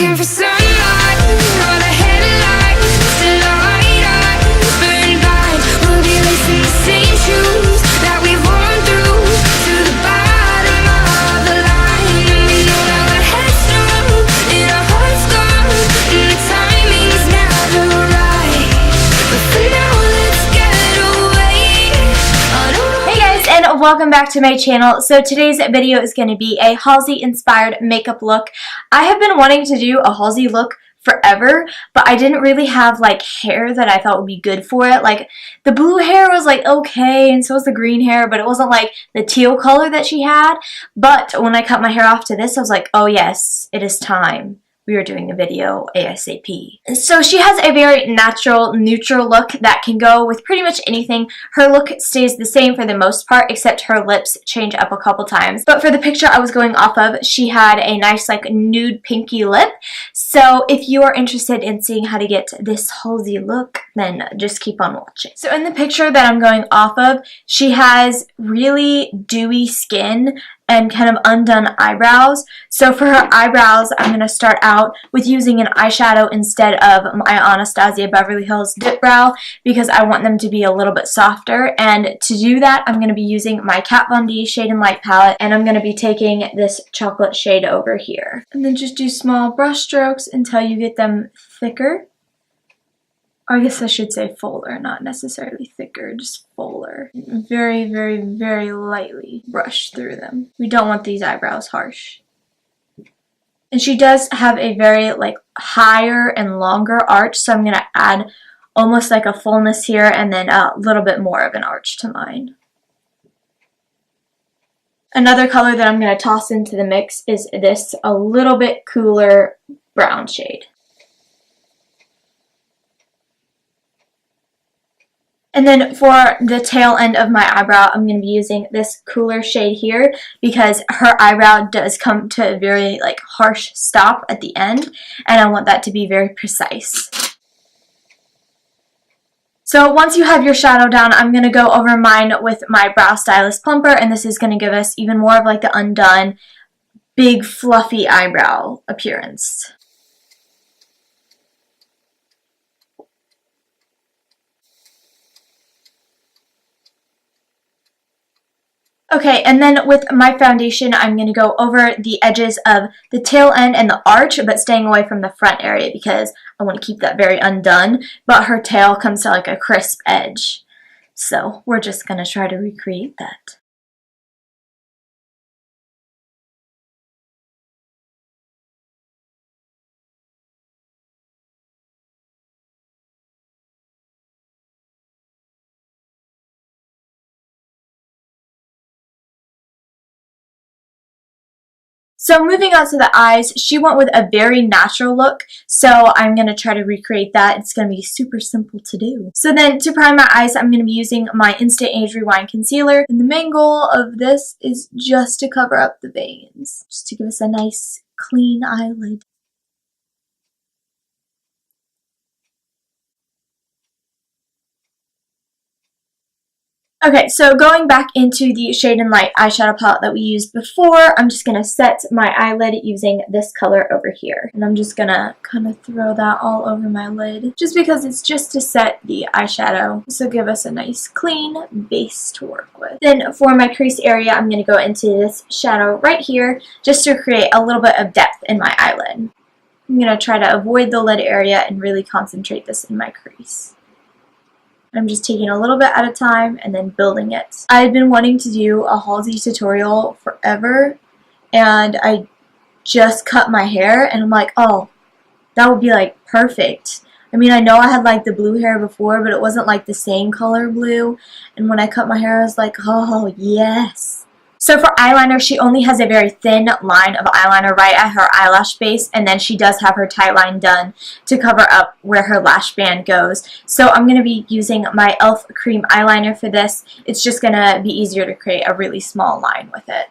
looking for sunlight, all the headlights to light up, burn bright. We'll be lacing the same shoes that we've worn through to the bottom of the line. And we know that we're headstrong and our hearts gone, and the timing's never right. But for now, let's get away. Hey guys, and welcome back to my channel. So today's video is going to be a Halsey inspired makeup look. I have been wanting to do a Halsey look forever, but I didn't really have like hair that I thought would be good for it. Like the blue hair was like okay, and so was the green hair, but it wasn't like the teal color that she had. But when I cut my hair off to this, I was like, oh yes, it is time. We are doing a video ASAP. So she has a very natural, neutral look that can go with pretty much anything. Her look stays the same for the most part, except her lips change up a couple times. But for the picture I was going off of, she had a nice like nude pinky lip. So if you are interested in seeing how to get this Halsey look, then just keep on watching. So in the picture that I'm going off of, she has really dewy skin and kind of undone eyebrows. So for her eyebrows, I'm going to start out with using an eyeshadow instead of my Anastasia Beverly Hills Dip Brow because I want them to be a little bit softer. And to do that, I'm going to be using my Kat Von D Shade and Light palette, and I'm going to be taking this chocolate shade over here. And then just do small brush strokes until you get them thicker. I guess I should say fuller, not necessarily thicker, just fuller. Very, very, very lightly brush through them. We don't want these eyebrows harsh. And she does have a very like higher and longer arch, so I'm going to add almost like a fullness here and then a little bit more of an arch to mine. Another color that I'm going to toss into the mix is this a little bit cooler brown shade. And then for the tail end of my eyebrow, I'm going to be using this cooler shade here because her eyebrow does come to a very like harsh stop at the end, and I want that to be very precise. So once you have your shadow down, I'm going to go over mine with my Brow Stylist Plumper, and this is going to give us even more of like the undone, big fluffy eyebrow appearance. Okay, and then with my foundation, I'm going to go over the edges of the tail end and the arch, but staying away from the front area because I want to keep that very undone, but her tail comes to like a crisp edge. So we're just going to try to recreate that. So moving on to the eyes, she went with a very natural look, so I'm going to try to recreate that. It's going to be super simple to do. So then to prime my eyes, I'm going to be using my Instant Age Rewind Concealer, and the main goal of this is just to cover up the veins, just to give us a nice clean eyelid. Okay, so going back into the Shade and Light eyeshadow palette that we used before, I'm just going to set my eyelid using this color over here. And I'm just going to kind of throw that all over my lid, just because it's just to set the eyeshadow. This will give us a nice clean base to work with. Then for my crease area, I'm going to go into this shadow right here, just to create a little bit of depth in my eyelid. I'm going to try to avoid the lid area and really concentrate this in my crease. I'm just taking a little bit at a time and then building it. I've been wanting to do a Halsey tutorial forever, and I just cut my hair and I'm like, oh, that would be like perfect. I mean, I know I had like the blue hair before, but it wasn't like the same color blue, and when I cut my hair I was like, oh yes. So for eyeliner, she only has a very thin line of eyeliner right at her eyelash base, and then she does have her tight line done to cover up where her lash band goes. So I'm going to be using my e.l.f. cream eyeliner for this. It's just going to be easier to create a really small line with it.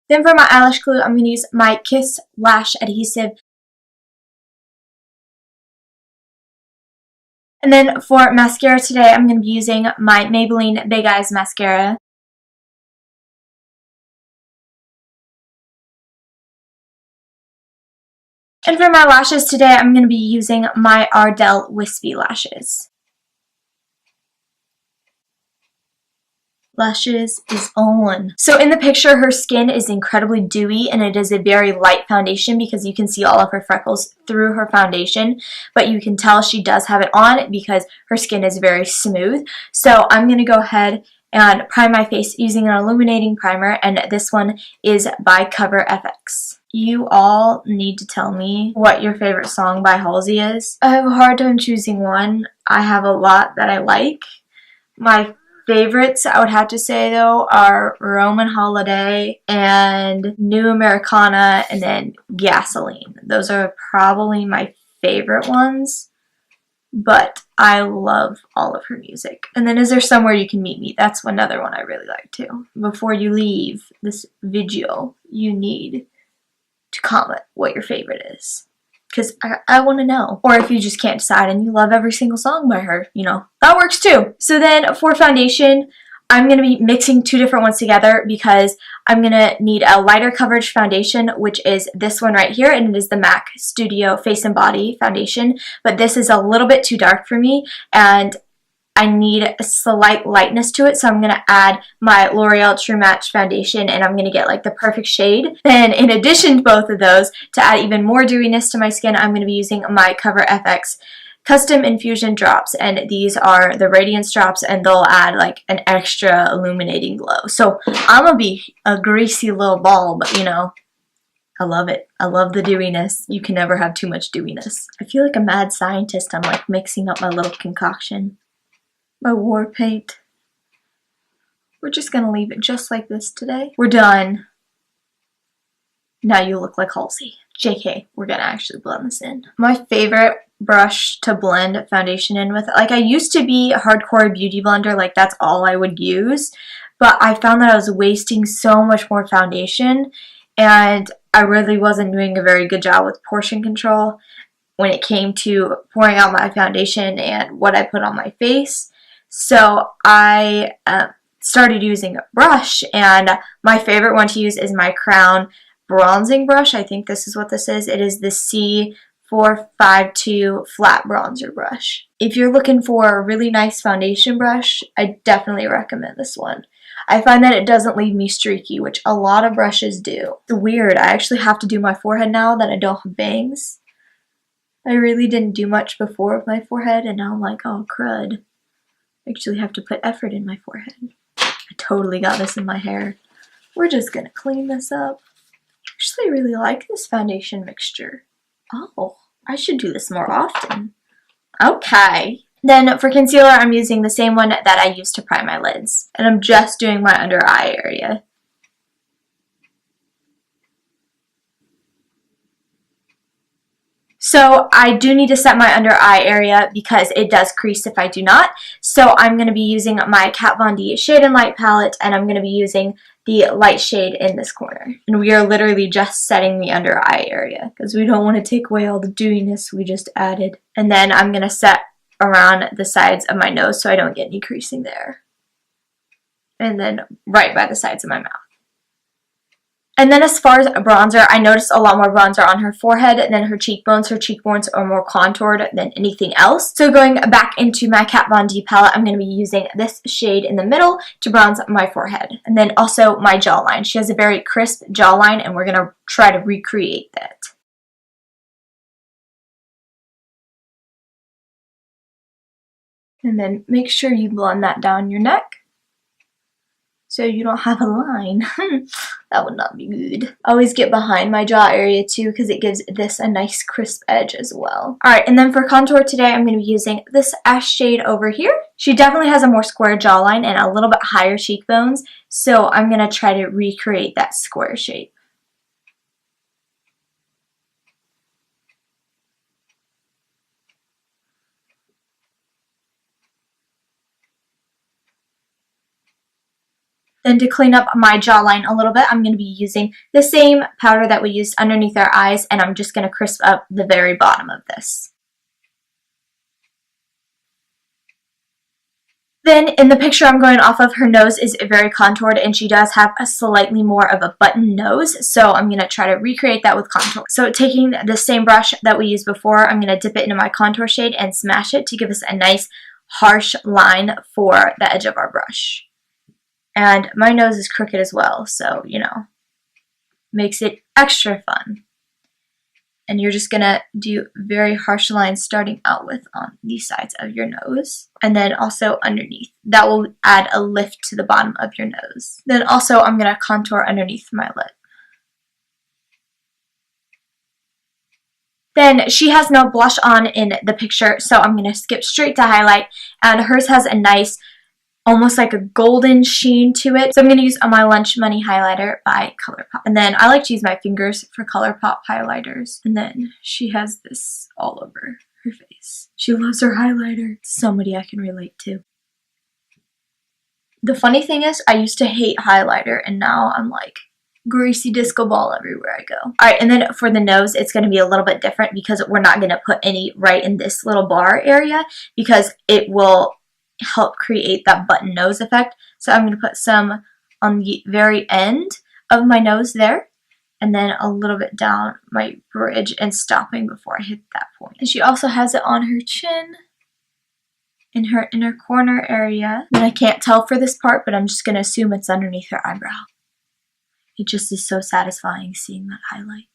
Then for my eyelash glue, I'm going to use my Kiss Lash Adhesive. And then for mascara today, I'm going to be using my Maybelline Big Eyes Mascara. And for my lashes today, I'm going to be using my Ardell Wispy Lashes. Lashes is on. So in the picture, her skin is incredibly dewy and it is a very light foundation because you can see all of her freckles through her foundation, but you can tell she does have it on because her skin is very smooth. So I'm going to go ahead and prime my face using an illuminating primer, and this one is by Cover FX. You all need to tell me what your favorite song by Halsey is. I have a hard time choosing one. I have a lot that I like. My favorites, I would have to say though, are Roman Holiday and New Americana and then Gasoline. Those are probably my favorite ones, but I love all of her music. And then Is There Somewhere You Can Meet Me? That's another one I really like too. Before you leave this video, you need to comment what your favorite is, because I want to know. Or if you just can't decide and you love every single song by her, you know, that works too. So then for foundation, I'm going to be mixing two different ones together because I'm going to need a lighter coverage foundation, which is this one right here, and it is the MAC Studio Face and Body Foundation. But this is a little bit too dark for me, and I need a slight lightness to it, so I'm going to add my L'Oreal True Match foundation, and I'm going to get like the perfect shade. Then in addition to both of those, to add even more dewiness to my skin, I'm going to be using my Cover FX Custom Infusion Drops, and these are the Radiance Drops, and they'll add like an extra illuminating glow. So I'm going to be a greasy little ball, but you know, I love it. I love the dewiness. You can never have too much dewiness. I feel like a mad scientist. I'm like mixing up my little concoction. My war paint. We're just going to leave it just like this today. We're done. Now you look like Halsey. JK, we're going to actually blend this in. My favorite brush to blend foundation in with, like I used to be a hardcore beauty blender, like that's all I would use, but I found that I was wasting so much more foundation, and I really wasn't doing a very good job with portion control when it came to pouring out my foundation and what I put on my face. So I started using a brush, and my favorite one to use is my Crown bronzing brush. I think this is what this is. It is the C452 flat bronzer brush. If you're looking for a really nice foundation brush, I definitely recommend this one. I find that it doesn't leave me streaky, which a lot of brushes do. It's weird. I actually have to do my forehead now that I don't have bangs. I really didn't do much before with my forehead, and now I'm like, oh crud. I actually have to put effort in my forehead. I totally got this in my hair. We're just gonna clean this up. Actually, I really like this foundation mixture. Oh, I should do this more often. Okay. Then for concealer, I'm using the same one that I used to prime my lids. And I'm just doing my under eye area. So I do need to set my under eye area because it does crease if I do not. So I'm going to be using my Kat Von D Shade and Light palette, and I'm going to be using the light shade in this corner. And we are literally just setting the under eye area because we don't want to take away all the dewiness we just added. And then I'm going to set around the sides of my nose so I don't get any creasing there. And then right by the sides of my mouth. And then as far as bronzer, I noticed a lot more bronzer on her forehead than her cheekbones. Her cheekbones are more contoured than anything else. So going back into my Kat Von D palette, I'm going to be using this shade in the middle to bronze my forehead. And then also my jawline. She has a very crisp jawline, and we're going to try to recreate that. And then make sure you blend that down your neck so you don't have a line. That would not be good. Always get behind my jaw area too because it gives this a nice crisp edge as well. Alright, and then for contour today, I'm going to be using this ash shade over here. She definitely has a more square jawline and a little bit higher cheekbones, so I'm going to try to recreate that square shape. Then to clean up my jawline a little bit, I'm going to be using the same powder that we used underneath our eyes, and I'm just going to crisp up the very bottom of this. Then in the picture I'm going off of, her nose is very contoured and she does have a slightly more of a button nose. So I'm going to try to recreate that with contour. So taking the same brush that we used before, I'm going to dip it into my contour shade and smash it to give us a nice harsh line for the edge of our brush. And my nose is crooked as well, so, you know, makes it extra fun. And you're just going to do very harsh lines starting out with on these sides of your nose. And then also underneath. That will add a lift to the bottom of your nose. Then also I'm going to contour underneath my lip. Then she has no blush on in the picture, so I'm going to skip straight to highlight. And hers has a nice, almost like a golden sheen to it. So I'm going to use my Lunch Money highlighter by ColourPop. And then I like to use my fingers for ColourPop highlighters. And then she has this all over her face. She loves her highlighter. Somebody I can relate to. The funny thing is, I used to hate highlighter and now I'm like greasy disco ball everywhere I go. Alright, and then for the nose, it's going to be a little bit different because we're not going to put any right in this little bar area because it will help create that button nose effect. So I'm going to put some on the very end of my nose there and then a little bit down my bridge and stopping before I hit that point. And she also has it on her chin in her inner corner area. And I can't tell for this part, but I'm just going to assume it's underneath her eyebrow. It just is so satisfying seeing that highlight.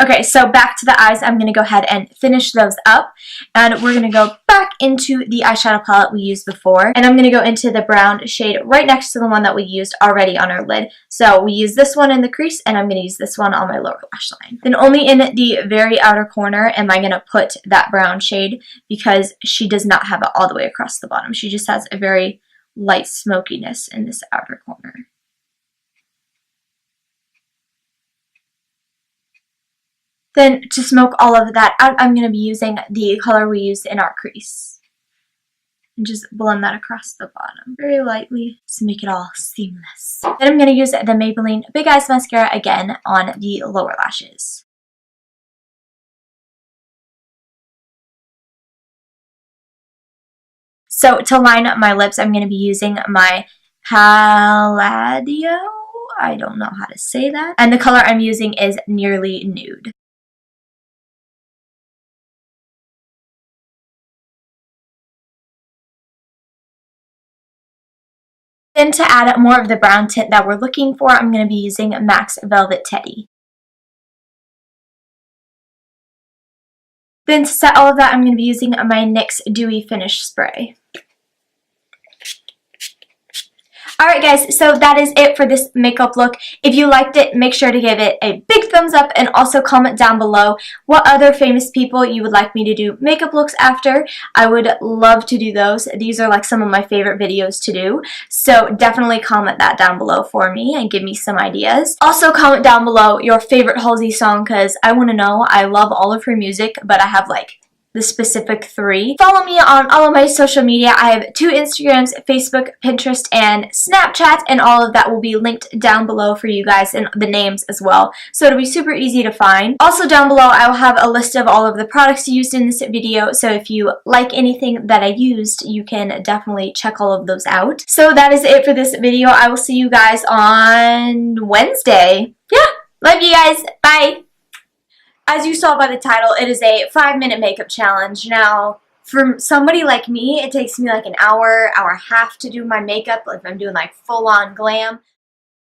Okay, so back to the eyes. I'm going to go ahead and finish those up. And we're going to go back into the eyeshadow palette we used before. And I'm going to go into the brown shade right next to the one that we used already on our lid. So we use this one in the crease, and I'm going to use this one on my lower lash line. Then only in the very outer corner am I going to put that brown shade because she does not have it all the way across the bottom. She just has a very light smokiness in this outer corner. Then to smoke all of that out, I'm going to be using the color we used in our crease. And just blend that across the bottom very lightly to make it all seamless. Then I'm going to use the Maybelline Big Eyes Mascara again on the lower lashes. So to line up my lips, I'm going to be using my Palladio. I don't know how to say that. And the color I'm using is Nearly Nude. Then to add more of the brown tint that we're looking for, I'm going to be using MAC's Velvet Teddy. Then to set all of that, I'm going to be using my NYX Dewy Finish Spray. Alright guys, so that is it for this makeup look. If you liked it, make sure to give it a big thumbs up and also comment down below what other famous people you would like me to do makeup looks after. I would love to do those. These are like some of my favorite videos to do. So definitely comment that down below for me and give me some ideas. Also comment down below your favorite Halsey song because I want to know. I love all of her music, but I have like the specific 3. Follow me on all of my social media. I have 2 Instagrams, Facebook, Pinterest, and Snapchat, and all of that will be linked down below for you guys and the names as well. So it'll be super easy to find. Also down below I will have a list of all of the products used in this video, so if you like anything that I used, you can definitely check all of those out. So that is it for this video. I will see you guys on Wednesday. Yeah, love you guys. Bye. As you saw by the title, it is a 5-minute makeup challenge. Now, for somebody like me, it takes me like an hour, hour and a half to do my makeup if I'm doing like full-on glam.